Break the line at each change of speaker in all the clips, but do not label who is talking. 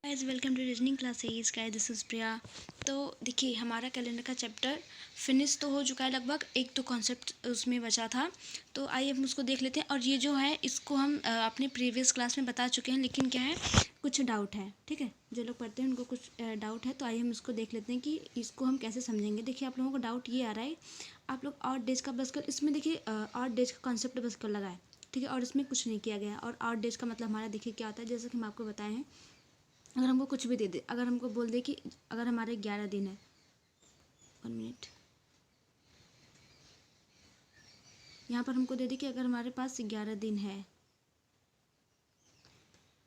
Guys welcome to reasoning classes. Guys this is Priya. तो देखिए हमारा कैलेंडर का चैप्टर फिनिश तो हो चुका है लगभग, एक तो कॉन्सेप्ट उसमें बचा था। तो आइए हम उसको देख लेते हैं। और ये जो है इसको हम अपने प्रीवियस क्लास में बता चुके हैं, लेकिन क्या है कुछ डाउट है। ठीक है, जो लोग पढ़ते हैं उनको कुछ डाउट है, तो आइए हम इसको देख लेते हैं कि इसको हम कैसे समझेंगे। देखिए आप लोगों को डाउट ये आ रहा है, आप लोग ऑड डेज का बस कर, इसमें देखिए ऑड डेज का कॉन्सेप्ट बस कर लगा है। ठीक है, और इसमें कुछ नहीं किया गया। और ऑड डेज का मतलब हमारा देखिए क्या होता है, जैसे कि हम आपको बताए हैं। अगर हमको कुछ भी दे दे, अगर हमको बोल दे कि अगर हमारे 11 दिन है, 1 मिनट, यहाँ पर हमको दे दे कि अगर हमारे पास 11 दिन है।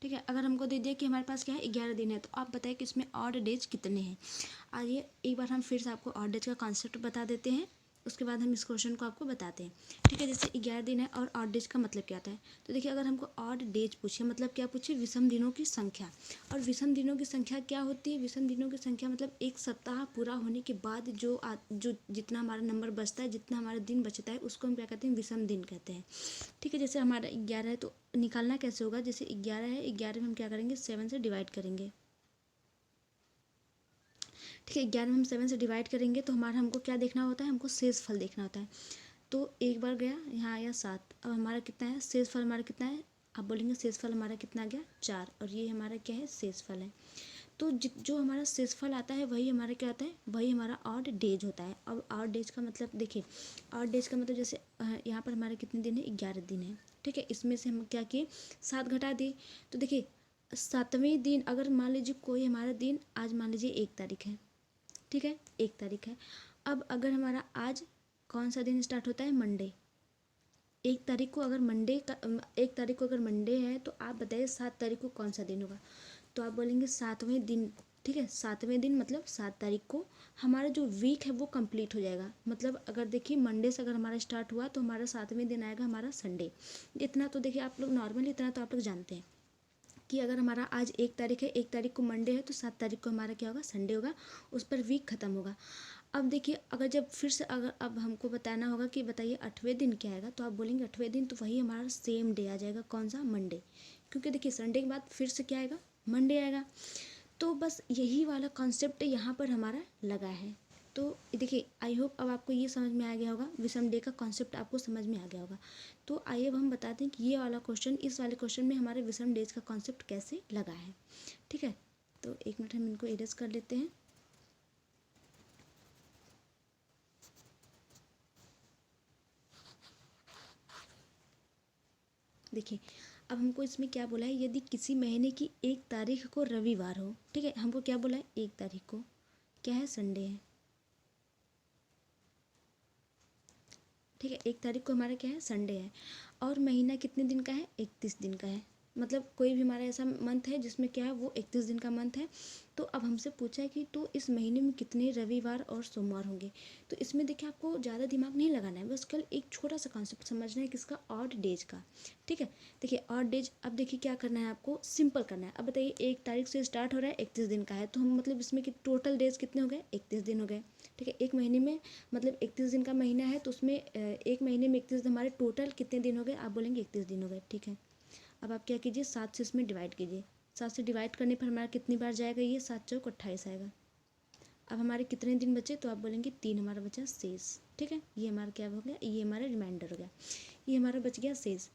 ठीक है, अगर हमको दे दिया कि हमारे पास क्या है 11 दिन है, तो आप बताइए कि इसमें ऑड डेज कितने हैं। आइए एक बार हम फिर से आपको ऑड डेज का कॉन्सेप्ट बता देते हैं, उसके बाद हम इस क्वेश्चन को आपको बताते हैं। ठीक है, जैसे 11 दिन है और ऑड डेज का मतलब क्या होता है। तो देखिए अगर हमको ऑड डेज पूछे, मतलब क्या पूछे, विषम दिनों की संख्या। और विषम दिनों की संख्या क्या होती है, विषम दिनों की संख्या मतलब एक सप्ताह पूरा होने के बाद जो जितना हमारा नंबर बचता है, जितना हमारा दिन बचता है, उसको हम क्या कहते हैं, विषम दिन कहते हैं। ठीक है, जैसे हमारा 11 है तो निकालना कैसे होगा, जैसे 11 है, 11 में हम क्या करेंगे, 7 से डिवाइड करेंगे। ठीक है, 11 में हम 7 से डिवाइड करेंगे तो हमारा हमको क्या देखना होता है, हमको शेष फल देखना होता है। तो एक बार गया, यहाँ आया 7, अब हमारा कितना है, शेष फल हमारा कितना है, आप बोलेंगे शेष फल हमारा कितना आ गया, 4, और ये हमारा क्या है, शेष फल है। तो जो हमारा शेषफल आता है वही हमारा क्या होता है, वही हमारा ऑड डेज होता है। अब ऑड डेज का मतलब देखिए, ऑड डेज का मतलब जैसे यहाँ पर हमारे कितने दिन है, 11 दिन है। ठीक है, इसमें से हम क्या किए, 7 घटा दिए। तो देखिए 7वें दिन, अगर मान लीजिए कोई हमारा दिन आज मान लीजिए 1 तारीख है। ठीक है, 1 तारीख है। अब अगर हमारा आज कौन सा दिन स्टार्ट होता है, मंडे। 1 तारीख को अगर मंडे का 1 तारीख को अगर मंडे है, तो आप बताइए 7 तारीख को कौन सा दिन होगा। तो आप बोलेंगे 7वें दिन। ठीक है, 7वें दिन मतलब 7 तारीख को हमारा जो वीक है वो कंप्लीट हो जाएगा। मतलब अगर देखिए मंडे से अगर हमारा स्टार्ट हुआ तो हमारा 7वें दिन आएगा हमारा संडे। इतना तो देखिए आप लोग नॉर्मली, इतना तो आप लोग जानते हैं कि अगर हमारा आज 1 तारीख है, 1 तारीख को मंडे है, तो 7 तारीख को हमारा क्या होगा, संडे होगा। उस पर वीक खत्म होगा। अब देखिए अगर जब फिर से अगर अब हमको बताना होगा कि बताइए 8वें दिन क्या आएगा, तो आप बोलेंगे 8वें दिन तो वही हमारा सेम डे आ जाएगा, कौन सा, मंडे। क्योंकि देखिए संडे के बाद फिर से क्या आएगा, मंडे आएगा। तो बस यही वाला कॉन्सेप्ट यहाँ पर हमारा लगा है। तो देखिए आई होप अब आपको ये समझ में आ गया होगा, विषम डे का कॉन्सेप्ट आपको समझ में आ गया होगा। तो आइए अब हम बताते हैं कि ये वाला क्वेश्चन, इस वाले क्वेश्चन में हमारे विषम डेज का कॉन्सेप्ट कैसे लगा है। ठीक है, तो 1 मिनट हम इनको इरेज कर लेते हैं। देखिए अब हमको इसमें क्या बोला है, यदि किसी महीने की 1 तारीख को रविवार हो। ठीक है, हमको क्या बोला है, 1 तारीख को क्या है, संडे है। ठीक है, 1 तारीख को हमारा क्या है, संडे है। और महीना कितने दिन का है, 31 दिन का है। मतलब कोई भी हमारा ऐसा मंथ है जिसमें क्या है, वो 31 दिन का मंथ है। तो अब हमसे पूछा है कि तो इस महीने में कितने रविवार और सोमवार होंगे। तो इसमें देखिए आपको ज़्यादा दिमाग नहीं लगाना है, बस कल एक छोटा सा कॉन्सेप्ट समझना है किसका, ऑड डेज का। ठीक है, देखिए ऑड डेज, अब देखिए क्या करना है, आपको सिंपल करना है। अब बताइए 1 तारीख से स्टार्ट हो रहा है, 31 दिन का है, तो हम मतलब इसमें कि टोटल डेज कितने हो गए, 31 दिन हो गए। ठीक है, एक महीने में मतलब 31 दिन का महीना है, तो उसमें एक महीने में 31 दिन, हमारे टोटल कितने दिन हो गए, आप बोलेंगे 31 दिन हो गए। ठीक है, अब आप क्या कीजिए, 7 से इसमें डिवाइड कीजिए। 7 से डिवाइड करने पर हमारा कितनी बार जाएगा, ये 7 चौक 28 आएगा। अब हमारे कितने दिन बचे, तो आप बोलेंगे 3 हमारा बचा शेष। ठीक है, ये हमारा क्या हो गया, ये हमारा रिमाइंडर हो गया, ये हमारा बच गया शेष।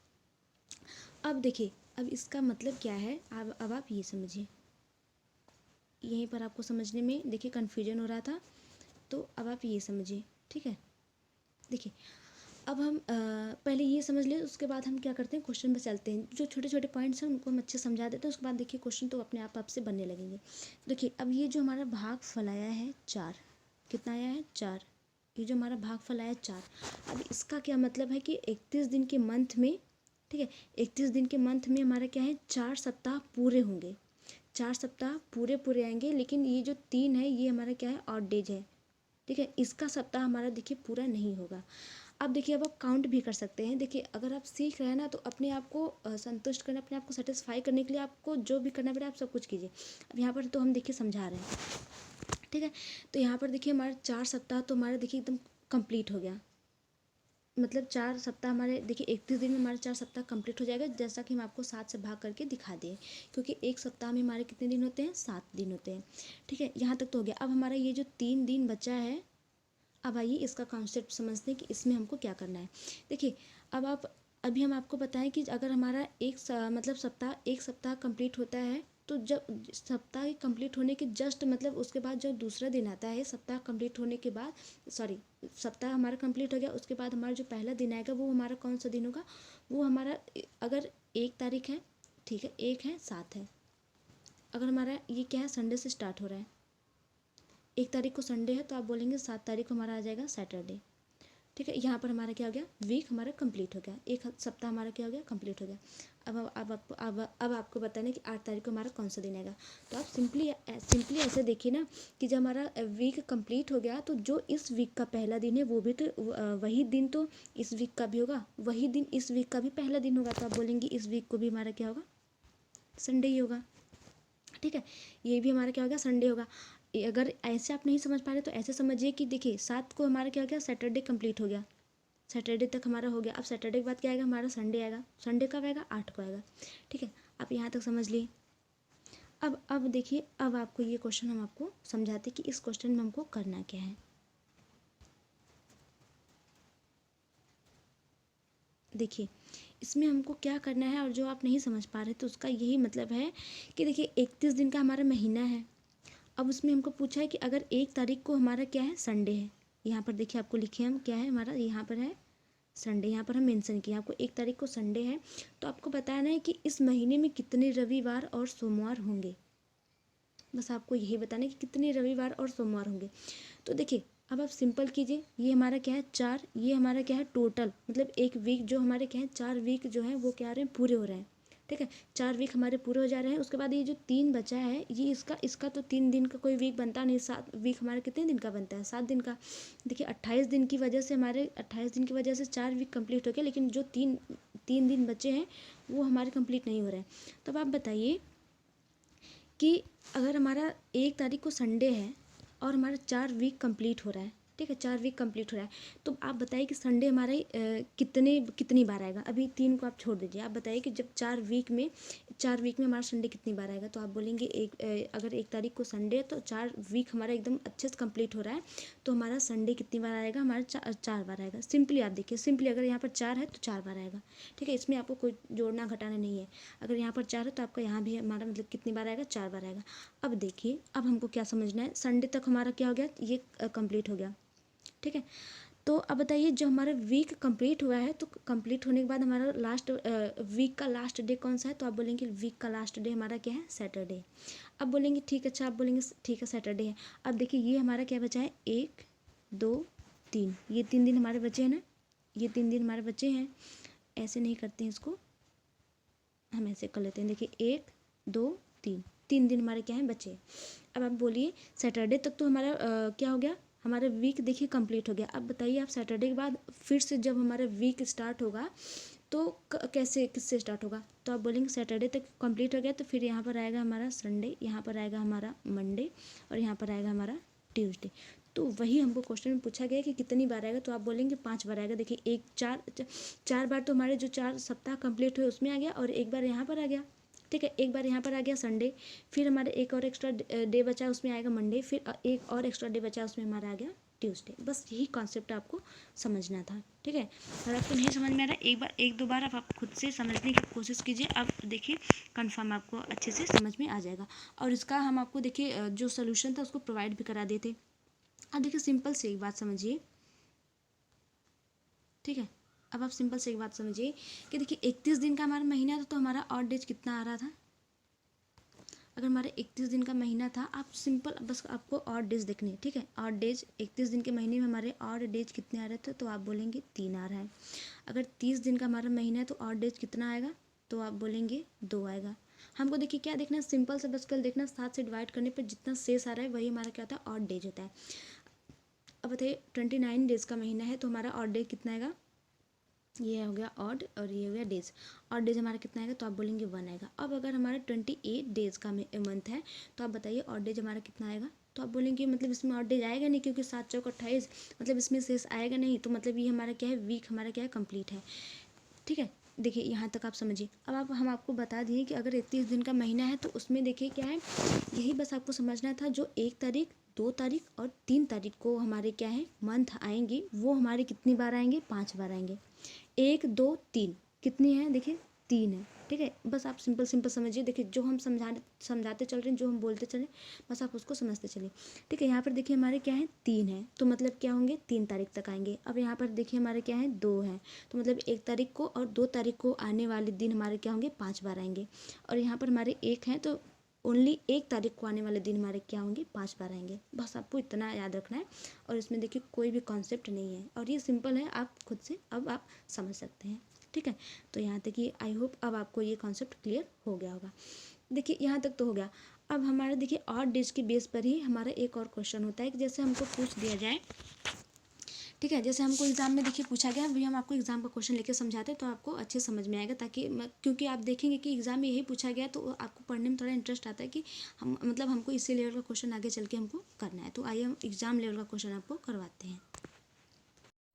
अब देखिए अब इसका मतलब क्या है, अब आप ये समझिए, यहीं पर आपको समझने में देखिए कन्फ्यूजन हो रहा था, तो अब आप ये समझिए। ठीक है, देखिए अब हम पहले ये समझ लें, उसके बाद हम क्या करते हैं, क्वेश्चन पर चलते हैं। जो छोटे छोटे पॉइंट्स हैं उनको हम अच्छे समझा देते हैं, उसके बाद देखिए क्वेश्चन तो अपने आप आपसे बनने लगेंगे। देखिए अब ये जो हमारा भागफल आया है 4, कितना आया है, 4। ये जो हमारा भागफल आया है 4, अब इसका क्या मतलब है कि 31 दिन के मंथ में, ठीक है, 31 दिन के मंथ में हमारा क्या है, 4 सप्ताह पूरे होंगे, 4 सप्ताह पूरे पूरे आएंगे। लेकिन ये जो 3 है ये हमारा क्या है, ऑड डेज है। ठीक है, इसका सप्ताह हमारा देखिए पूरा नहीं होगा। अब देखिए अब आप काउंट भी कर सकते हैं। देखिए अगर आप सीख रहे हैं ना, तो अपने आप को संतुष्ट करना, अपने आप को सेटिस्फाई करने के लिए आपको जो भी करना पड़े आप सब कुछ कीजिए। अब यहाँ पर तो हम देखिए समझा रहे हैं। ठीक है, तो यहाँ पर देखिए हमारा 4 सप्ताह तो हमारा देखिए एकदम कंप्लीट हो गया। मतलब 4 सप्ताह हमारे, देखिए 31 दिन में हमारे 4 सप्ताह कंप्लीट हो जाएगा, जैसा कि हम आपको 7 से भाग करके दिखा दें, क्योंकि एक सप्ताह में हमारे कितने दिन होते हैं, 7 दिन होते हैं। ठीक है, यहाँ तक तो हो गया। अब हमारा ये जो 3 दिन बचा है, अब आइए इसका कॉन्सेप्ट समझते हैं कि इसमें हमको क्या करना है। देखिए, अब आप अभी हम आपको बताएं कि अगर हमारा मतलब एक सप्ताह कंप्लीट होता है, तो जब सप्ताह कंप्लीट होने के जस्ट मतलब उसके बाद जो दूसरा दिन आता है, सप्ताह कंप्लीट होने के बाद, सॉरी, सप्ताह हमारा कंप्लीट हो गया, उसके बाद हमारा जो पहला दिन आएगा वो हमारा कौन सा दिन होगा, वो हमारा, अगर 1 तारीख है, ठीक है, 1 है, 7 है, अगर हमारा ये क्या है, संडे से स्टार्ट हो रहा है, 1 तारीख को संडे है, तो आप बोलेंगे 7 तारीख को हमारा आ जाएगा सैटरडे। ठीक है, यहाँ पर हमारा क्या हो गया, वीक हमारा कंप्लीट हो गया, एक सप्ताह हमारा क्या हो गया, कंप्लीट हो गया। अब आपको बताना है कि 8 तारीख को हमारा कौन सा दिन आएगा। तो आप सिंपली ऐसे देखिए ना कि जब हमारा वीक कंप्लीट हो गया, तो जो इस वीक का पहला दिन है वो भी तो वही दिन तो इस वीक का भी होगा, वही दिन इस वीक का भी पहला दिन होगा, तो आप बोलेंगे इस वीक को भी हमारा क्या होगा, संडे ही होगा। ठीक है, ये भी हमारा क्या होगा, संडे होगा। अगर ऐसे आप नहीं समझ पा रहे तो ऐसे समझिए कि देखिए 7 को हमारा क्या हो गया, सैटरडे कंप्लीट हो गया, सैटरडे तक हमारा हो गया। अब सैटरडे के बाद क्या आएगा, हमारा संडे आएगा। संडे कब आएगा, 8 को आएगा। ठीक है, आप यहाँ तक समझ लिए। अब देखिए, अब आपको ये क्वेश्चन हम आपको समझाते कि इस क्वेश्चन में हमको करना क्या है। देखिए, इसमें हमको क्या करना है, और जो आप नहीं समझ पा रहे तो उसका यही मतलब है कि देखिए 31 दिन का हमारा महीना है। अब उसमें हमको पूछा है कि अगर 1 तारीख को हमारा क्या है, संडे है। यहाँ पर देखिए आपको लिखे हम क्या है, हमारा यहाँ पर है संडे, यहाँ पर हम मेंशन किए आपको 1 तारीख को संडे है। तो आपको बताना है कि इस महीने में कितने रविवार और सोमवार होंगे। बस आपको यही बताना है कि कितने रविवार और सोमवार होंगे। तो देखिए, अब आप सिंपल कीजिए, ये हमारा क्या है 4, ये हमारा क्या है टोटल, मतलब एक वीक जो हमारे क्या है 4 वीक जो है वो क्या आ रहे हैं, पूरे हो रहे हैं। ठीक है, 4 वीक हमारे पूरे हो जा रहे हैं। उसके बाद ये जो 3 बचा है, ये इसका तो 3 दिन का कोई वीक बनता नहीं, 7 वीक हमारे कितने दिन का बनता है, 7 दिन का। देखिए 28 दिन की वजह से 4 वीक कंप्लीट हो गया, लेकिन जो तीन दिन बचे हैं वो हमारे कंप्लीट नहीं हो रहे हैं। तो अब आप बताइए कि अगर हमारा 1 तारीख को संडे है और हमारा 4 वीक कंप्लीट हो रहा है, ठीक है, 4 वीक कंप्लीट हो रहा है, तो आप बताइए कि संडे हमारे कितनी बार आएगा। अभी 3 को आप छोड़ दीजिए, आप बताइए कि जब 4 वीक में हमारा संडे कितनी बार आएगा। तो आप बोलेंगे अगर 1 तारीख को संडे है तो 4 वीक हमारा एकदम अच्छे से कंप्लीट हो रहा है, तो हमारा संडे कितनी बार आएगा, हमारा 4 बार आएगा। सिंपली आप देखिए, सिंपली अगर यहाँ पर 4 है तो 4 बार आएगा। ठीक है, इसमें आपको कोई जोड़ना घटाना नहीं है। अगर यहाँ पर 4 है तो आपका यहाँ भी हमारा मतलब कितनी बार आएगा, 4 बार आएगा। अब देखिए, अब हमको क्या समझना है, संडे तक हमारा क्या हो गया, ये कंप्लीट हो गया। ठीक है, तो अब बताइए जो हमारा वीक कंप्लीट हुआ है, तो कंप्लीट होने के बाद हमारा लास्ट वीक का लास्ट डे कौन सा है, तो आप बोलेंगे वीक का लास्ट डे हमारा क्या है, सैटरडे। अब बोलेंगे ठीक है, अच्छा आप बोलेंगे ठीक है सैटरडे है। अब देखिए ये हमारा क्या बचा है, 1 2 3, ये 3 दिन हमारे बचे हैं ना, ये 3 दिन हमारे बचे हैं। ऐसे नहीं करते हैं इसको, हम ऐसे कर लेते हैं। देखिए 1 2 3, 3 दिन हमारे क्या हैं, बचे। अब आप बोलिए सैटरडे तक तो हमारा क्या हो गया, हमारा वीक देखिए कंप्लीट हो गया। अब बताइए आप सैटरडे के बाद फिर से जब हमारा वीक स्टार्ट होगा तो कैसे किससे स्टार्ट होगा, तो आप बोलेंगे सैटरडे तक कंप्लीट हो गया, तो फिर यहाँ पर आएगा हमारा संडे, यहाँ पर आएगा हमारा मंडे, और यहाँ पर आएगा हमारा ट्यूसडे। तो वही हमको क्वेश्चन में पूछा गया कि कितनी बार आएगा, तो आप बोलेंगे 5 बार आएगा। देखिए 4 बार तो हमारे जो 4 सप्ताह कंप्लीट हुए उसमें आ गया, और एक बार यहाँ पर आ गया। ठीक है, एक बार यहाँ पर आ गया संडे, फिर हमारे एक और एक्स्ट्रा डे बचा उसमें आएगा मंडे, फिर एक और एक्स्ट्रा डे बचा उसमें हमारा आ गया ट्यूसडे। बस यही कॉन्सेप्ट आपको समझना था। ठीक है, अगर आपको नहीं समझ में आ रहा, एक दो बार आप खुद से समझने की कोशिश कीजिए। अब देखिए कन्फर्म आपको अच्छे से समझ में आ जाएगा। और इसका हम आपको देखिए जो सोल्यूशन था उसको प्रोवाइड भी करा देते। अब देखिए सिंपल से एक बात समझिए, ठीक है, अब आप सिंपल से एक बात समझिए कि देखिए 31 दिन का हमारा महीना था, तो हमारा ऑड डेज कितना आ रहा था। अगर हमारे 31 दिन का महीना था, आप सिंपल बस आपको ऑड डेज देखने हैं। ठीक है, ऑड डेज 31 दिन के महीने में हमारे ऑड डेज कितने आ रहे थे, तो आप बोलेंगे 3 आ रहा है। अगर 30 दिन का हमारा महीना है तो ऑड डेज कितना आएगा, तो आप बोलेंगे 2 आएगा। हमको देखिए क्या देखना है, सिंपल से बस कल देखना 7 से डिवाइड करने पर जितना शेष आ रहा है वही हमारा क्या होता है, ऑड डेज होता है। अब बताइए 29 डेज का महीना है तो हमारा ऑड डेज कितना आएगा, ये हो गया ऑड और ये हो गया डेज। ऑड डेज हमारा कितना आएगा, तो आप बोलेंगे 1 आएगा। अब अगर हमारा 28 डेज का मंथ है तो आप बताइए ऑड डेज हमारा कितना आएगा, तो आप बोलेंगे मतलब इसमें ऑड डेज आएगा नहीं क्योंकि 7 चौक 28, मतलब इसमें शेष आएगा नहीं, तो मतलब ये हमारा क्या है, वीक हमारा क्या है, कंप्लीट है। ठीक है, देखिए यहाँ तक आप समझिए। अब आप हम आपको बता दिए कि अगर 31 दिन का महीना है तो उसमें देखिए क्या है, यही बस आपको समझना था। जो 1 तारीख, 2 तारीख और 3 तारीख को हमारे क्या है मंथ आएंगे, वो हमारे कितनी बार आएंगे, 5 बार आएंगे। 1 2 3 कितनी है, देखिए 3 है। ठीक है, बस आप सिंपल सिंपल समझिए। देखिए जो हम समझाते चल रहे हैं, जो हम बोलते चले, बस आप उसको समझते चलिए। ठीक है, यहाँ पर देखिए हमारे क्या है, 3 है, तो मतलब क्या होंगे, 3 तारीख तक आएंगे। अब यहाँ पर देखिए हमारे क्या है, 2 है, तो मतलब 1 तारीख को और 2 तारीख को आने वाले दिन हमारे क्या होंगे, 5 बार आएंगे। और यहाँ पर हमारे 1 है, तो ओनली 1 तारीख को आने वाले दिन हमारे क्या होंगे, 5 बार आएंगे। बस आपको इतना याद रखना है, और इसमें देखिए कोई भी कॉन्सेप्ट नहीं है, और ये सिंपल है, आप खुद से अब आप समझ सकते हैं। ठीक है, तो यहाँ तक ही आई होप अब आपको ये कॉन्सेप्ट क्लियर हो गया होगा। देखिए यहाँ तक तो हो गया। अब हमारा देखिए ऑड डेज के बेस पर ही हमारा एक और क्वेश्चन होता है कि जैसे हमको पूछ दिया जाए, ठीक है, जैसे हमको एग्जाम में देखिए पूछा गया, अभी हम आपको एग्जाम का क्वेश्चन लेके समझाते हैं तो आपको अच्छे समझ में आएगा, ताकि क्योंकि आप देखेंगे कि एग्जाम में यही पूछा गया तो आपको पढ़ने में थोड़ा इंटरेस्ट आता है कि हम मतलब हमको इसी लेवल का क्वेश्चन आगे चल के हमको करना है। तो आइए हम एग्जाम लेवल का क्वेश्चन आपको करवाते हैं।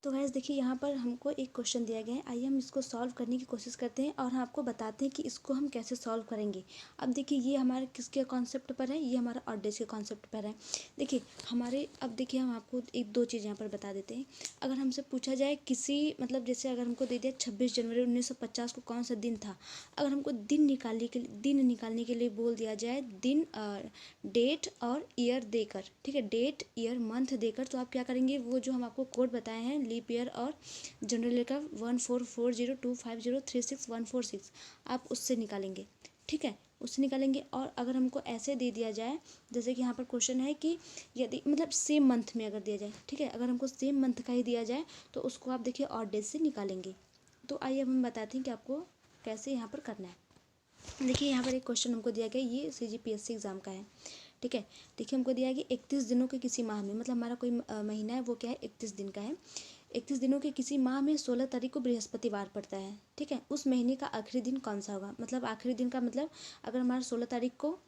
तो गाइस देखिए यहाँ पर हमको एक क्वेश्चन दिया गया है, आइए हम इसको सॉल्व करने की कोशिश करते हैं और हम आपको बताते हैं कि इसको हम कैसे सॉल्व करेंगे। अब देखिए ये हमारे किसके कॉन्सेप्ट पर है, ये हमारा ऑड डेज के कॉन्सेप्ट पर है। देखिए हमारे, अब देखिए हम आपको एक दो चीज़ यहाँ पर बता देते हैं। अगर हमसे पूछा जाए किसी मतलब जैसे अगर हमको दे दिया 26 जनवरी 1950 को कौन सा दिन था, अगर हमको दिन निकालने के लिए बोल दिया जाए, दिन डेट और ईयर देकर, ठीक है, डेट ईयर मंथ देकर, तो आप क्या करेंगे, वो जो हम आपको कोड बताए हैं लीप ईयर और जनरल ईयर का 144025036146, आप उससे निकालेंगे। ठीक है, उससे निकालेंगे। और अगर हमको ऐसे दे दिया जाए, जैसे कि यहाँ पर क्वेश्चन है कि यदि मतलब सेम मंथ में अगर दिया जाए, ठीक है, अगर हमको सेम मंथ का ही दिया जाए तो उसको आप देखिए ऑड डेज से निकालेंगे। तो आइए अब हम बताते हैं कि आपको कैसे यहाँ पर करना है। देखिए यहाँ पर एक क्वेश्चन हमको दिया गया, ये CGPSC एग्ज़ाम का है। ठीक है, देखिए हमको दिया है कि 31 दिनों के किसी माह में, मतलब हमारा कोई महीना है वो क्या है, 31 दिन का है। 31 दिनों के किसी माह में 16 तारीख को बृहस्पतिवार पड़ता है। ठीक है, उस महीने का आखिरी दिन कौन सा होगा, मतलब आखिरी दिन का मतलब अगर हमारा 16 तारीख को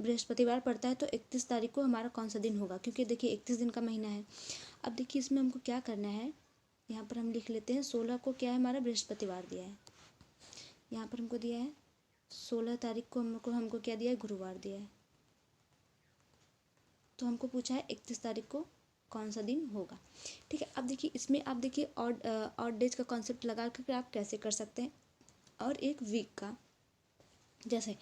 बृहस्पतिवार पड़ता है तो 31 तारीख को हमारा कौन सा दिन होगा, क्योंकि देखिए 31 दिन का महीना है। अब देखिए इसमें हमको क्या करना है, यहाँ पर हम लिख लेते हैं 16 को क्या है, हमारा बृहस्पतिवार दिया है। यहाँ पर हमको दिया है 16 तारीख को हमको क्या दिया है, गुरुवार दिया है। तो हमको पूछा है 31 तारीख को कौन सा दिन होगा। ठीक है, अब देखिए इसमें आप देखिए ऑड डेज का कॉन्सेप्ट लगा कर आप कैसे कर सकते हैं, और एक वीक का। जैसे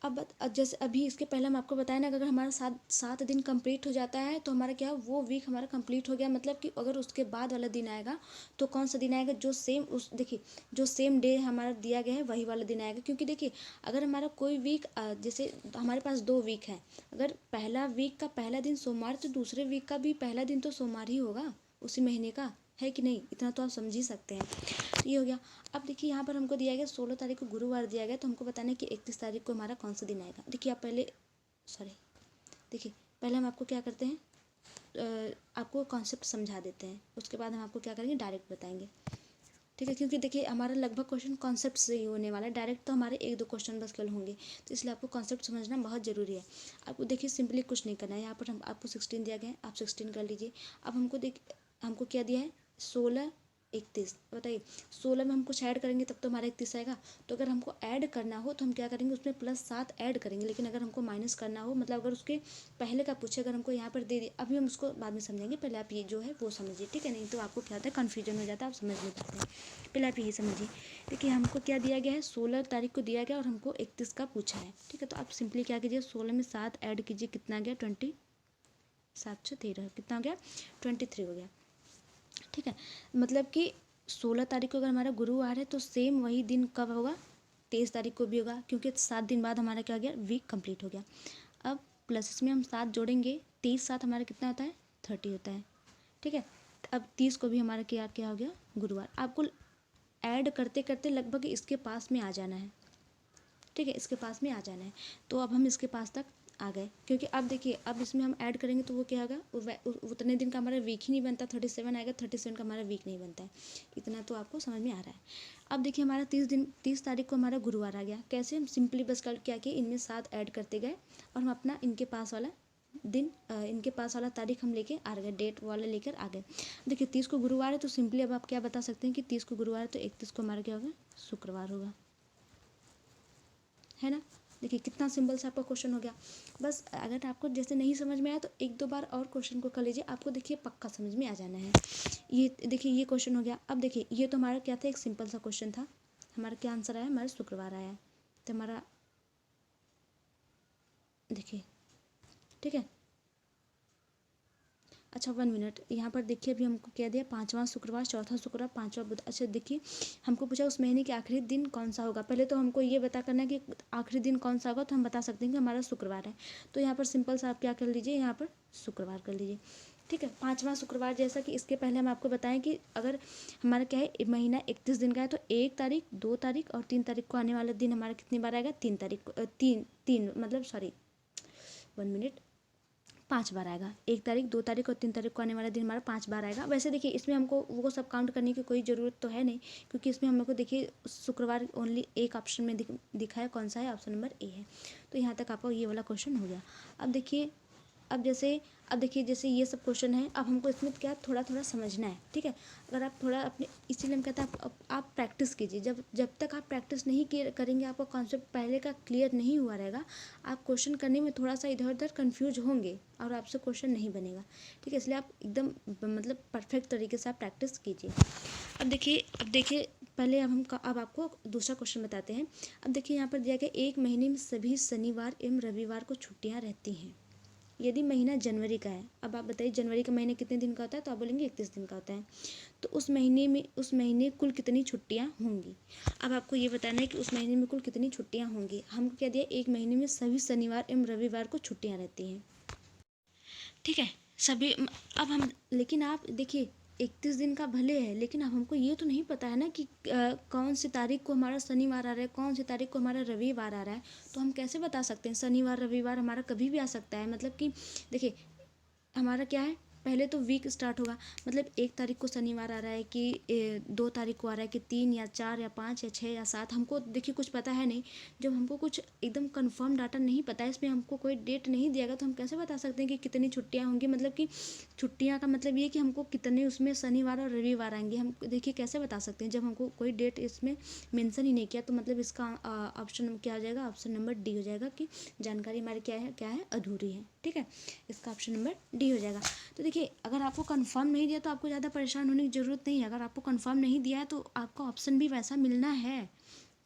अब जैसे अभी इसके पहले हम आपको बताया ना कि अगर हमारा 7 दिन कंप्लीट हो जाता है तो हमारा क्या, वो वीक हमारा कंप्लीट हो गया। मतलब कि अगर उसके बाद वाला दिन आएगा तो कौन सा दिन आएगा, जो सेम उस देखिए जो सेम डे हमारा दिया गया है वही वाला दिन आएगा। क्योंकि देखिए अगर हमारा कोई वीक जैसे हमारे पास 2 वीक है, अगर पहला वीक का पहला दिन सोमवार, तो दूसरे वीक का भी पहला दिन तो सोमवार ही होगा उसी महीने का, है कि नहीं, इतना तो आप समझ ही सकते हैं। ये हो गया। अब देखिए यहाँ पर हमको दिया गया 16 तारीख को गुरुवार दिया गया, तो हमको बताना है कि 31 तारीख को हमारा कौन सा दिन आएगा। देखिए आप पहले देखिए पहले हम आपको क्या करते हैं, आपको कॉन्सेप्ट समझा देते हैं, उसके बाद हम आपको क्या करेंगे, डायरेक्ट बताएंगे। ठीक है, क्योंकि देखिए हमारा लगभग क्वेश्चन कॉन्सेप्ट से ही होने वाला है, डायरेक्ट तो हमारे 1-2 क्वेश्चन बस केवल होंगे, तो इसलिए आपको कॉन्सेप्ट समझना बहुत ज़रूरी है। आपको देखिए सिंपली कुछ नहीं करना है, यहाँ पर हम आपको 16 दिया गया है, आप 16 कर लीजिए। अब हमको क्या दिया है, 16 31, बताइए 16 में हम कुछ ऐड करेंगे तब तो हमारा 31 आएगा। तो अगर हमको ऐड करना हो तो हम क्या करेंगे, उसमें +7 ऐड करेंगे। लेकिन अगर हमको माइनस करना हो, मतलब अगर उसके पहले का पूछे, अगर हमको यहाँ पर दे दिए, अभी हम उसको बाद में समझेंगे, पहले आप ये जो है वो समझिए। ठीक है, नहीं तो आपको क्या होता है, कन्फ्यूजन हो जाता है, आप समझ नहीं पाते हैं। पहले आप यही समझिए। देखिए हमको क्या दिया गया है, 16 तारीख को दिया गया और हमको 31 का पूछा है। ठीक है, तो आप सिंपली क्या कीजिए, 16 में 7 ऐड कीजिए, कितना गया, 7 कितना हो गया, 23 हो गया। ठीक है, मतलब कि 16 तारीख को अगर हमारा गुरुवार है तो सेम वही दिन कब होगा, 23 तारीख को भी होगा, क्योंकि 7 दिन बाद हमारा क्या हो गया, वीक कंप्लीट हो गया। अब प्लस इसमें हम 7 जोड़ेंगे, 23 7 हमारा कितना होता है, 30 होता है। ठीक है, अब 30 को भी हमारा क्या क्या हो गया, गुरुवार। आपको ऐड करते करते लगभग इसके पास में आ जाना है। ठीक है, इसके पास में आ जाना है। तो अब हम इसके पास तक आ गए, क्योंकि अब देखिए अब इसमें हम ऐड करेंगे तो वो क्या होगा, उतने दिन का हमारा वीक ही नहीं बनता, 37 आएगा, 37 का हमारा वीक नहीं बनता है। इतना तो आपको समझ में आ रहा है। अब देखिए हमारा 30 तारीख को हमारा गुरुवार आ गया। कैसे, हम सिंपली बस कल क्या किए, इनमें 7 ऐड करते गए और हम अपना इनके पास वाला दिन इनके पास वाला तारीख हम लेके आ गए, डेट वाला लेकर आ गए। देखिए 30 को गुरुवार है, तो सिंपली अब आप क्या बता सकते हैं कि 30 को गुरुवार है तो 31 को हमारा क्या होगा, शुक्रवार होगा, है ना। देखिए कितना सिंपल सा आपका क्वेश्चन हो गया। बस अगर आपको जैसे नहीं समझ में आया तो 1-2 बार और क्वेश्चन को कर लीजिए, आपको देखिए पक्का समझ में आ जाना है। ये देखिए ये क्वेश्चन हो गया। अब देखिए ये तो हमारा क्या था, एक सिंपल सा क्वेश्चन था। हमारा क्या आंसर आया, हमारा शुक्रवार आया। तो हमारा देखिए ठीक है। अच्छा 1 मिनट, यहाँ पर देखिए अभी हमको क्या दिया, 5वां शुक्रवार, चौथा शुक्रवार, 5वां बुध। अच्छा देखिए हमको पूछा उस महीने के आखिरी दिन कौन सा होगा। पहले तो हमको ये बता करना है कि आखिरी दिन कौन सा होगा, तो हम बता सकते हैं कि हमारा शुक्रवार है। तो यहाँ पर सिंपल सा आप क्या कर लीजिए, यहाँ पर शुक्रवार कर लीजिए। ठीक है, 5वां शुक्रवार। जैसा कि इसके पहले हम आपको बताएं कि अगर हमारा क्या है, महीना 31 दिन का है, तो 1 तारीख, 2 तारीख और 3 तारीख को आने वाला दिन हमारा कितनी बार आएगा, 3 तारीख को, तीन मतलब सॉरी 1 मिनट, 5 बार आएगा। 1 तारीख, 2 तारीख और 3 तारीख को आने वाला दिन हमारा 5 बार आएगा। वैसे देखिए इसमें हमको वो सब काउंट करने की कोई ज़रूरत तो है नहीं, क्योंकि इसमें हम लोग को देखिए शुक्रवार ओनली एक ऑप्शन में दिखा है, कौन सा है, ऑप्शन नंबर ए है। तो यहाँ तक आपका ये वाला क्वेश्चन हो गया। अब देखिए अब देखिए जैसे ये सब क्वेश्चन है, अब हमको इसमें क्या थोड़ा थोड़ा समझना है। ठीक है, अगर आप थोड़ा अपने, इसीलिए हम कहते हैं आप प्रैक्टिस कीजिए। जब तक आप प्रैक्टिस नहीं करेंगे, आपका कॉन्सेप्ट पहले का क्लियर नहीं हुआ रहेगा, आप क्वेश्चन करने में थोड़ा सा इधर उधर कन्फ्यूज होंगे और आपसे क्वेश्चन नहीं बनेगा। ठीक है, इसलिए आप एकदम मतलब परफेक्ट तरीके से आप प्रैक्टिस कीजिए। अब देखिए पहले अब आपको दूसरा क्वेश्चन बताते हैं। अब देखिए यहाँ पर दिया गया, एक महीने में सभी शनिवार एवं रविवार को छुट्टियाँ रहती हैं यदि महीना जनवरी का है। अब आप बताइए जनवरी का महीना कितने दिन का होता है, तो आप बोलेंगे 31 दिन का होता है। तो उस महीने कुल कितनी छुट्टियां होंगी। अब आपको ये बताना है कि उस महीने में कुल कितनी छुट्टियां होंगी। हमको क्या दिया, एक महीने में सभी शनिवार एवं रविवार को छुट्टियां रहती हैं। ठीक है, सभी। अब हम, लेकिन आप देखिए 31 दिन का भले है, लेकिन अब हमको ये तो नहीं पता है ना कि कौन सी तारीख को हमारा शनिवार आ रहा है, कौन सी तारीख को हमारा रविवार आ रहा है। तो हम कैसे बता सकते हैं, शनिवार रविवार हमारा कभी भी आ सकता है। मतलब कि देखिए हमारा क्या है, पहले तो वीक स्टार्ट होगा, मतलब 1 तारीख को शनिवार आ रहा है कि 2 तारीख को आ रहा है कि 3 या 4 या 5 या 6 या 7, हमको देखिए कुछ पता है नहीं। जब हमको कुछ एकदम कंफर्म डाटा नहीं पता है, इसमें हमको कोई डेट नहीं दिया गया, तो हम कैसे बता सकते हैं कि कितनी छुट्टियां होंगी। मतलब कि छुट्टियां का मतलब ये कि हमको कितने उसमें शनिवार और रविवार आएंगे, हम देखिए कैसे बता सकते हैं जब हमको कोई डेट इसमें मेंशन ही नहीं किया। तो मतलब इसका ऑप्शन क्या हो जाएगा, ऑप्शन नंबर डी हो जाएगा कि जानकारी हमारी क्या है अधूरी है। ठीक है, इसका ऑप्शन नंबर डी हो जाएगा। तो देखिए अगर आपको कंफर्म नहीं दिया तो आपको ज़्यादा परेशान होने की ज़रूरत नहीं है। अगर आपको कंफर्म नहीं दिया है तो आपका ऑप्शन भी वैसा मिलना है।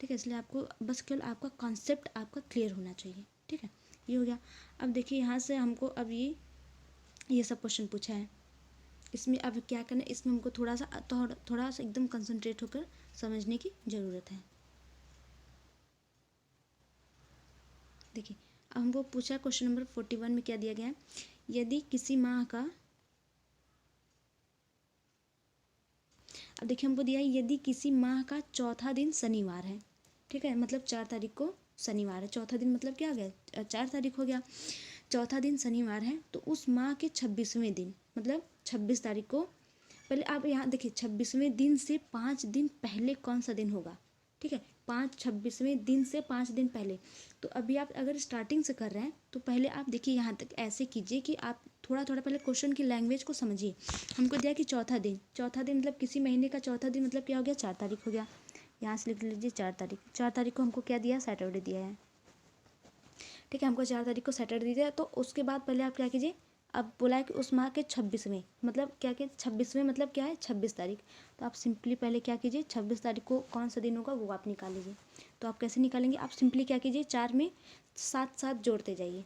ठीक है, इसलिए आपको बस केवल आपका कॉन्सेप्ट आपका क्लियर होना चाहिए। ठीक है, ये हो गया। अब देखिए यहाँ से हमको अब ये सब क्वेश्चन पूछा है, इसमें अब क्या करना है, इसमें हमको थोड़ा सा एकदम कंसंट्रेट होकर समझने की ज़रूरत है। देखिए अब हमको पूछा क्वेश्चन नंबर 41 में क्या दिया गया है, यदि किसी माह का, अब देखिए हमको दिया है यदि किसी माह का चौथा दिन शनिवार है। ठीक है, मतलब 4 तारीख को शनिवार है, चौथा दिन मतलब क्या हो गया, 4 तारीख हो गया। चौथा दिन शनिवार है, तो उस माह के 26वें दिन मतलब 26 तारीख को, पहले आप यहाँ देखिए 26वें दिन से 5 दिन पहले कौन सा दिन होगा। ठीक है, 26वें दिन से 5 दिन पहले। तो अभी आप अगर स्टार्टिंग से कर रहे हैं तो पहले आप देखिए यहाँ तक ऐसे कीजिए कि आप थोड़ा थोड़ा पहले क्वेश्चन की लैंग्वेज को समझिए। हमको दिया कि चौथा दिन मतलब किसी महीने का चौथा दिन मतलब क्या हो गया, 4 तारीख हो गया। यहाँ से लिख लीजिए 4 तारीख को हमको क्या दिया, सैटरडे दिया है। ठीक है, हमको 4 तारीख को सैटरडे दिया। तो उसके बाद पहले आप क्या कीजिए, अब बोला है कि उस माह के 26वें मतलब क्या 26वें मतलब क्या है, 26 तारीख। तो आप सिंपली पहले क्या कीजिए, 26 तारीख को कौन सा दिन होगा वो आप निकाल लीजिए। तो आप कैसे निकालेंगे, आप सिंपली क्या कीजिए, 4 में 7 जोड़ते जाइए।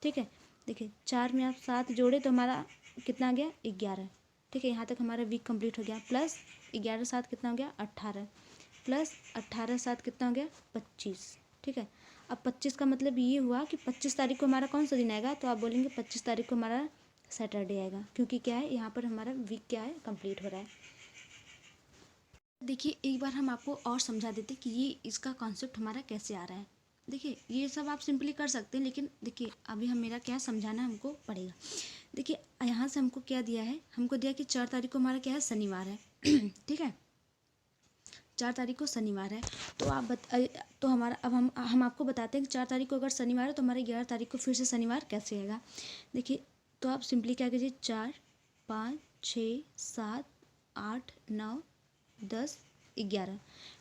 ठीक है, देखिए 4 में आप 7 जोड़े तो हमारा कितना आ गया, 11। ठीक है, यहाँ तक हमारा वीक कंप्लीट हो गया। प्लस 11 7 कितना हो गया, 18। प्लस 18 7 कितना हो गया, 25। ठीक है, अब 25 का मतलब ये हुआ कि 25 तारीख को हमारा कौन सा दिन आएगा, तो आप बोलेंगे 25 तारीख को हमारा सैटरडे आएगा, क्योंकि क्या है यहाँ पर हमारा वीक क्या है, कंप्लीट हो रहा है। देखिए एक बार हम आपको और समझा देते कि ये इसका कॉन्सेप्ट हमारा कैसे आ रहा है। देखिए ये सब आप सिंपली कर सकते हैं, लेकिन देखिए अभी हम मेरा क्या समझाना हमको पड़ेगा। देखिए यहाँ से हमको क्या दिया है, हमको दिया कि 4 तारीख को हमारा क्या है, शनिवार है। ठीक है, 4 तारीख को शनिवार है। तो तो हमारा अब हम आपको बताते हैं कि 4 तारीख को अगर शनिवार है तो हमारे 11 तारीख को फिर से शनिवार कैसे आएगा। देखिए तो आप सिंपली क्या कीजिए, 4 5 6 7 8 9 10 11,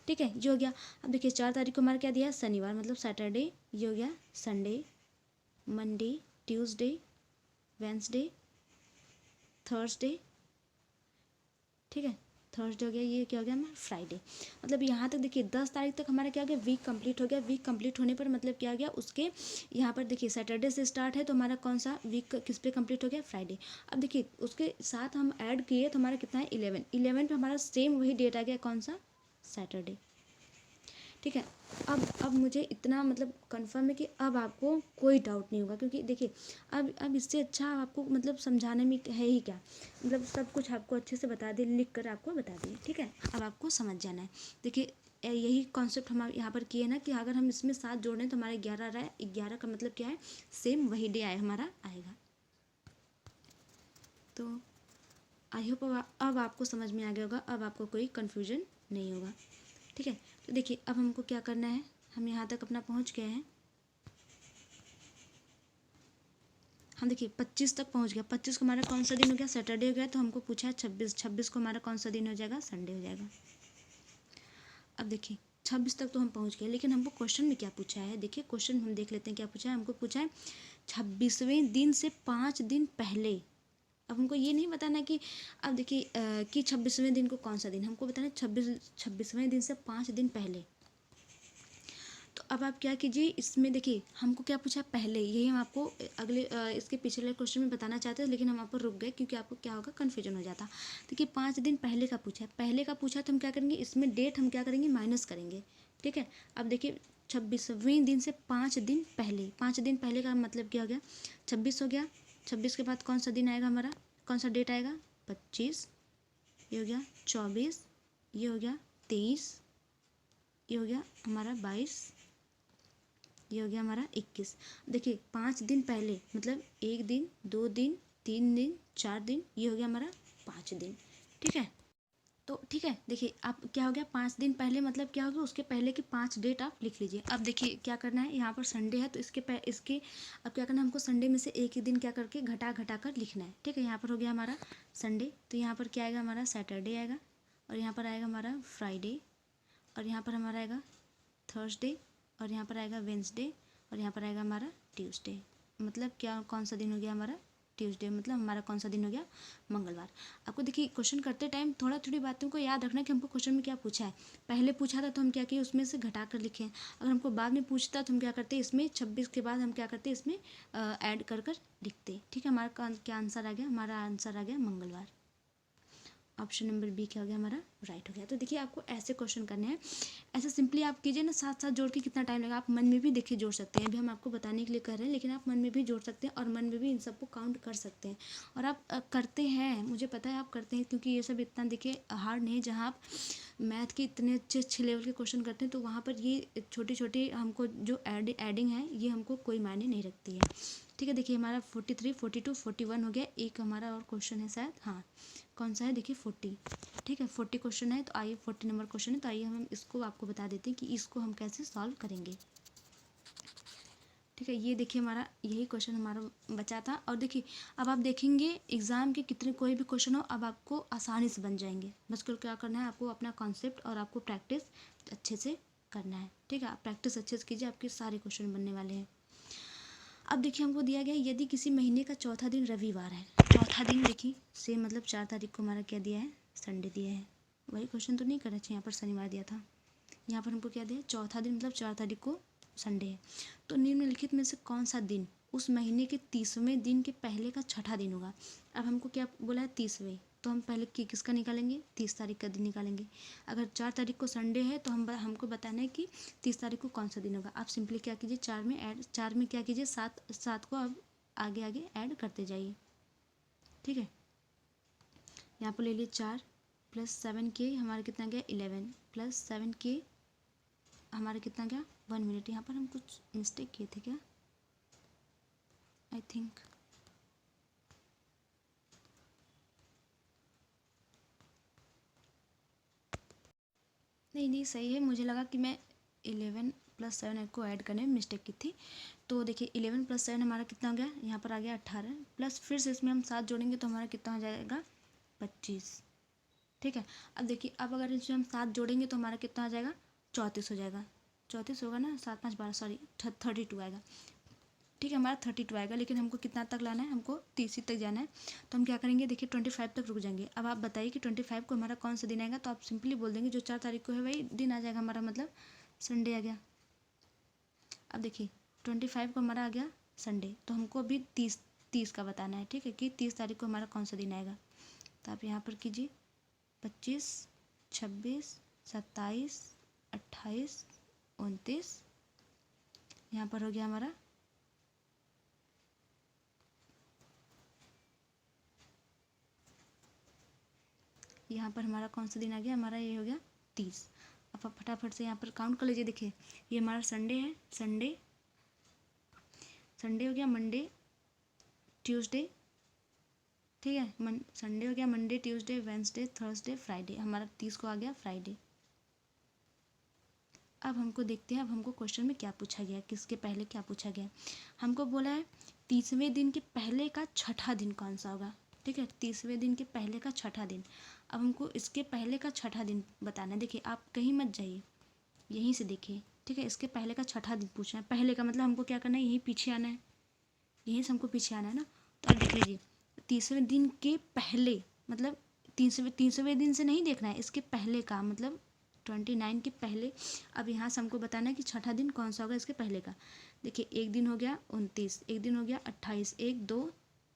ठीक है, ये हो गया। अब देखिए 4 तारीख को हमारा क्या दिया है, शनिवार, मतलब सैटरडे, ये हो गया Sunday, Monday, Tuesday, Wednesday, Thursday, ठीक है, थर्सडे हो गया, ये क्या हो गया हमारा फ्राइडे। मतलब यहाँ तक देखिए 10 तारीख तक हमारा क्या हो गया, वीक कंप्लीट हो गया। वीक कंप्लीट होने पर मतलब क्या हो गया, उसके यहाँ पर देखिए सैटरडे से स्टार्ट है तो हमारा कौन सा वीक किस पे कंप्लीट हो गया, फ्राइडे। अब देखिए उसके साथ हम ऐड किए तो हमारा कितना है, 11 पे हमारा सेम वही डेट आ गया, कौन सा, सैटरडे। ठीक है, अब मुझे इतना मतलब कंफर्म है कि अब आपको कोई डाउट नहीं होगा, क्योंकि देखिए अब इससे अच्छा आपको मतलब समझाने में है ही क्या, मतलब सब कुछ आपको अच्छे से बता दिए, लिख कर आपको बता दिए। ठीक है, अब आपको समझ जाना है। देखिए यही कॉन्सेप्ट हम यहाँ पर किए ना कि अगर हम इसमें 7 जोड़ें तो हमारे 11 आ रहा है, 11 का मतलब क्या है, सेम वही डे आए हमारा आएगा। तो आई होप अब आपको समझ में आ गया होगा, अब आपको कोई कन्फ्यूजन नहीं होगा। ठीक है, तो देखिए अब हमको क्या करना है, हम यहाँ तक अपना पहुँच गए हैं। हम देखिए 25 तक पहुँच गया। 25 को हमारा कौन सा दिन हो गया, सैटरडे हो गया। तो हमको पूछा है 26, 26 को हमारा कौन सा दिन हो जाएगा, संडे हो जाएगा। अब देखिए 26 तक तो हम पहुँच गए, लेकिन हमको क्वेश्चन में क्या पूछा है, देखिए क्वेश्चन हम देख लेते हैं क्या पूछा है। हमको पूछा है 26वें दिन से 5 दिन पहले। अब हमको ये नहीं बताना कि अब देखिए कि 26वें दिन को कौन सा दिन, हमको बताना है 26वें दिन से 5 दिन पहले। तो अब आप क्या कीजिए, इसमें देखिए हमको क्या पूछा पहले, यही हम आपको अगले इसके पिछले क्वेश्चन में बताना चाहते थे, लेकिन हम आप रुक गए क्योंकि आपको क्या होगा, कन्फ्यूजन हो जाता। देखिए 5 दिन पहले का पूछा है, पहले का पूछा तो हम क्या करेंगे, इसमें डेट हम क्या करेंगे, माइनस करेंगे। ठीक है, अब देखिए 26वें दिन से 5 दिन पहले, 5 दिन पहले का मतलब क्या हो गया, 26 हो गया। 26 के बाद कौन सा दिन आएगा हमारा, कौन सा डेट आएगा, 25, ये हो गया 24, ये हो गया 23, ये हो गया हमारा 22, ये हो गया हमारा 21। देखिए 5 दिन पहले मतलब 1 दिन, 2 दिन, 3 दिन, 4 दिन, ये हो गया हमारा 5 दिन। ठीक है, तो ठीक है, देखिए आप क्या हो गया, 5 दिन पहले मतलब क्या हो गया, उसके पहले की 5 डेट आप लिख लीजिए। अब देखिए क्या करना है, यहाँ पर संडे है तो इसके अब क्या करना है, हमको संडे में से एक ही दिन क्या करके घटा घटा कर लिखना है। ठीक है, यहाँ पर हो गया हमारा संडे, तो यहाँ पर क्या आएगा हमारा, सैटरडे आएगा, और यहाँ पर आएगा हमारा फ्राइडे, और यहाँ पर हमारा आएगा थर्सडे, और यहाँ पर आएगा वेंसडे, और यहाँ पर आएगा हमारा ट्यूसडे। मतलब क्या, कौन सा दिन हो गया हमारा, ट्यूसडे, मतलब हमारा कौन सा दिन हो गया, मंगलवार। आपको देखिए क्वेश्चन करते टाइम थोड़ा थोड़ी बातों को याद रखना कि हमको क्वेश्चन में क्या पूछा है। पहले पूछा था तो हम क्या किए, उसमें से घटा कर लिखे। अगर हमको बाद में पूछता तो हम क्या करते, इसमें 26 के बाद हम क्या करते, इसमें ऐड कर कर लिखते। ठीक है, हमारा क्या आंसर आ गया, हमारा आंसर आ गया मंगलवार। ऑप्शन नंबर बी क्या हो गया हमारा, राइट हो गया। तो देखिए आपको ऐसे क्वेश्चन करने हैं, ऐसे सिंपली आप कीजिए ना, साथ साथ जोड़ के कितना टाइम लगेगा, आप मन में भी देखिए जोड़ सकते हैं। अभी हम आपको बताने के लिए कर रहे हैं, लेकिन आप मन में भी जोड़ सकते हैं और मन में भी इन सबको काउंट कर सकते हैं। और आप करते हैं, मुझे पता है आप करते हैं, क्योंकि ये सब इतना देखिए हार्ड नहीं है। जहाँ आप मैथ के इतने अच्छे अच्छे लेवल के क्वेश्चन करते हैं तो वहाँ पर ये छोटे छोटे हमको जो एडिंग है ये हमको कोई मायने नहीं रखती है। ठीक है, देखिए हमारा 43, 42, 41 हो गया। एक हमारा और क्वेश्चन है शायद, हाँ कौन सा है, देखिए 40। ठीक है, 40 क्वेश्चन है, तो आइए 40 नंबर क्वेश्चन है, तो आइए हम इसको आपको बता देते हैं कि इसको हम कैसे सॉल्व करेंगे। ठीक है, ये देखिए हमारा यही क्वेश्चन हमारा बचा था। और देखिए अब आप देखेंगे एग्ज़ाम के कितने कोई भी क्वेश्चन हो, अब आपको आसानी से बन जाएंगे। बस क्या करना है, आपको अपना कॉन्सेप्ट और आपको प्रैक्टिस अच्छे से करना है। ठीक है, आप प्रैक्टिस अच्छे से कीजिए, आपके सारे क्वेश्चन बनने वाले हैं। अब देखिए हमको दिया गया, यदि किसी महीने का चौथा दिन रविवार है, चौथा दिन देखिए सेम मतलब 4 तारीख को हमारा क्या दिया है, संडे दिया है। वही क्वेश्चन तो नहीं करना चाहिए, यहाँ पर शनिवार दिया था, यहाँ पर हमको क्या दिया, चौथा दिन मतलब 4 तारीख को संडे है। तो निम्नलिखित में से कौन सा दिन उस महीने के 30वें दिन के पहले का छठा दिन होगा। अब हमको क्या बोला है, 30वें, तो हम पहले किसका निकालेंगे, 30 तारीख का दिन निकालेंगे। अगर 4 तारीख को संडे है तो हमको बताना है कि 30 तारीख को कौन सा दिन होगा। आप सिंपली क्या कीजिए, 4 में क्या कीजिए, 7 को अब आगे आगे ऐड करते जाइए। ठीक है, यहाँ पर ले लिए 4 + 7 के हमारा कितना गया, 11 + 7 के हमारा कितना गया, 1 मिनट, यहाँ पर हम कुछ मिस्टेक किए थे क्या, आई थिंक। नहीं नहीं सही है, मुझे लगा कि मैं 11 + 7 को ऐड करने में मिस्टेक की थी। तो देखिए 11 + 7 हमारा कितना हो गया, यहाँ पर आ गया 18, प्लस फिर से इसमें हम 7 जोड़ेंगे तो हमारा कितना हो जाएगा, 25। ठीक है, अब देखिए अब अगर इसमें हम 7 जोड़ेंगे तो हमारा कितना आ जाएगा, 34 हो जाएगा। 34 होगा ना, 7 5 12, सॉरी 32 आएगा। ठीक है, हमारा 32 आएगा, लेकिन हमको कितना तक लाना है, हमको 30 तक जाना है। तो हम क्या करेंगे, देखिए 25 तक रुक जाएंगे। अब आप बताइए कि 25 को हमारा कौन सा दिन आएगा, तो आप सिंपली बोल देंगे जो 4 तारीख को है वही दिन आ जाएगा हमारा, मतलब संडे आ गया। अब देखिए 25 को हमारा आ गया संडे, तो हमको अभी 30 का बताना है। ठीक है, कि 30 तारीख को हमारा कौन सा दिन आएगा। तो आप यहाँ पर कीजिए 25, 26, 27, 28, 29, यहाँ पर हो गया हमारा यहाँ पर हमारा कौन सा दिन आ गया, हमारा ये हो गया 30। अब आप फटाफट से यहाँ पर काउंट कर लीजिए। देखिए ये हमारा संडे है, संडे हो गया, मंडे, ट्यूसडे, ठीक है, संडे हो गया, Monday, Tuesday, Wednesday, Thursday, Friday, हमारा 30 को आ गया फ्राइडे। अब हमको देखते हैं, अब हमको क्वेश्चन में क्या पूछा गया, किसके पहले क्या पूछा गया। हमको बोला है 30वें दिन के पहले का छठा दिन कौन सा होगा। ठीक है, 30वें दिन के पहले का छठा दिन। अब हमको इसके पहले का छठा दिन बताना है। देखिए आप कहीं मत जाइए, यहीं से देखिए। ठीक है, इसके पहले का छठा दिन पूछना है। पहले का मतलब हमको क्या करना है, यहीं पीछे आना है, यहीं से हमको पीछे आना है ना। तो आप देख लीजिए 30वें दिन के पहले, मतलब 30वें दिन से नहीं देखना है, इसके पहले का मतलब 29 के पहले। अब यहाँ से हमको बताना है कि छठा दिन कौन सा होगा इसके पहले का। देखिए एक दिन हो गया 29, एक दिन हो गया 28, 1 2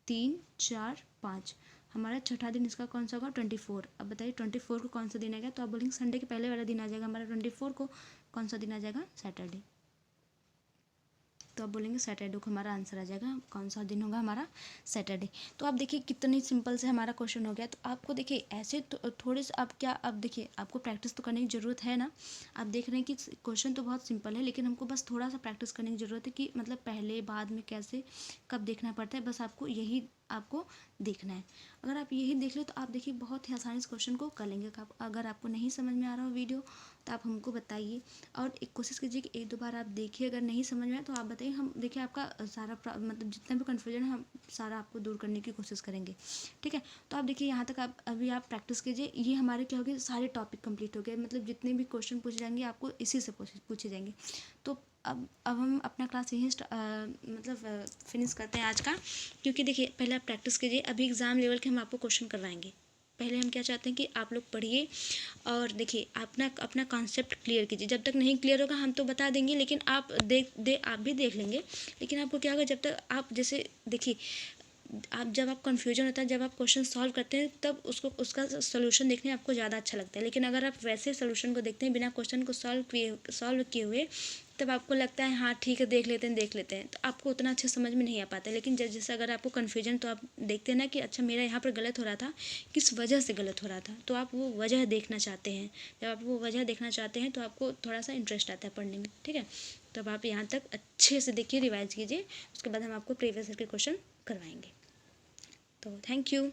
3 4 5, हमारा छठा दिन इसका कौन सा होगा, 24। अब बताइए 24 को कौन सा दिन आएगा, तो आप बोलेंगे संडे के पहले वाला दिन आ जाएगा हमारा। 24 को कौन सा दिन आ जाएगा, सैटरडे। तो आप बोलेंगे सैटरडे को हमारा आंसर आ जाएगा, कौन सा दिन होगा हमारा, सैटरडे। तो आप देखिए कितनी सिंपल से हमारा क्वेश्चन हो गया। तो आपको देखिए ऐसे तो थोड़े से आप क्या, अब देखिए आपको प्रैक्टिस तो करने की ज़रूरत है ना। आप देख रहे हैं कि क्वेश्चन तो बहुत सिंपल है, लेकिन हमको बस थोड़ा सा प्रैक्टिस करने की ज़रूरत है कि मतलब पहले बाद में कैसे कब देखना पड़ता है, बस आपको यही आपको देखना है। अगर आप यही देख ले तो आप देखिए बहुत ही आसानी से क्वेश्चन को कर लेंगे। अगर आपको नहीं समझ में आ रहा हो वीडियो तो आप हमको बताइए, और एक कोशिश कीजिए कि 1 2 बार आप देखिए। अगर नहीं समझ में आए तो आप बताइए, हम देखिए आपका सारा मतलब जितना भी कन्फ्यूजन है हम सारा आपको दूर करने की कोशिश करेंगे। ठीक है, तो आप देखिए यहाँ तक आप अभी आप प्रैक्टिस कीजिए। ये हमारे क्या हो गए, सारे टॉपिक कंप्लीट हो गए, मतलब जितने भी क्वेश्चन पूछे जाएंगे आपको इसी से पूछे जाएंगे। तो अब हम अपना क्लास यहीं मतलब फिनिश करते हैं आज का, क्योंकि देखिए पहले आप प्रैक्टिस कीजिए। अभी एग्ज़ाम लेवल के हम आपको क्वेश्चन करवाएंगे। पहले हम क्या चाहते हैं कि आप लोग पढ़िए और देखिए अपना अपना कॉन्सेप्ट क्लियर कीजिए। जब तक नहीं क्लियर होगा हम तो बता देंगे, लेकिन आप आप भी देख लेंगे। लेकिन आपको क्या होगा, जब तक आप जैसे देखिए आप जब आप कन्फ्यूजन होता है, जब आप क्वेश्चन सॉल्व करते हैं तब उसका सोल्यूशन देखने में आपको ज़्यादा अच्छा लगता है। लेकिन अगर आप वैसे सोल्यूशन को देखते हैं बिना क्वेश्चन को सॉल्व किए हुए, तब आपको लगता है हाँ ठीक है देख लेते हैं, तो आपको उतना अच्छा समझ में नहीं आ पाता। लेकिन जैसे अगर आपको कन्फ्यूजन, तो आप देखते हैं ना कि अच्छा मेरा यहाँ पर गलत हो रहा था, किस वजह से गलत हो रहा था, तो आप वो वजह देखना चाहते हैं। जब आप वो वजह देखना चाहते हैं तो आपको थोड़ा सा इंटरेस्ट आता है पढ़ने में। ठीक है, तो अब आप यहाँ तक अच्छे से देखिए, रिवाइज कीजिए, उसके बाद हम आपको प्रीवियस ईयर के क्वेश्चन करवाएंगे। तो थैंक यू।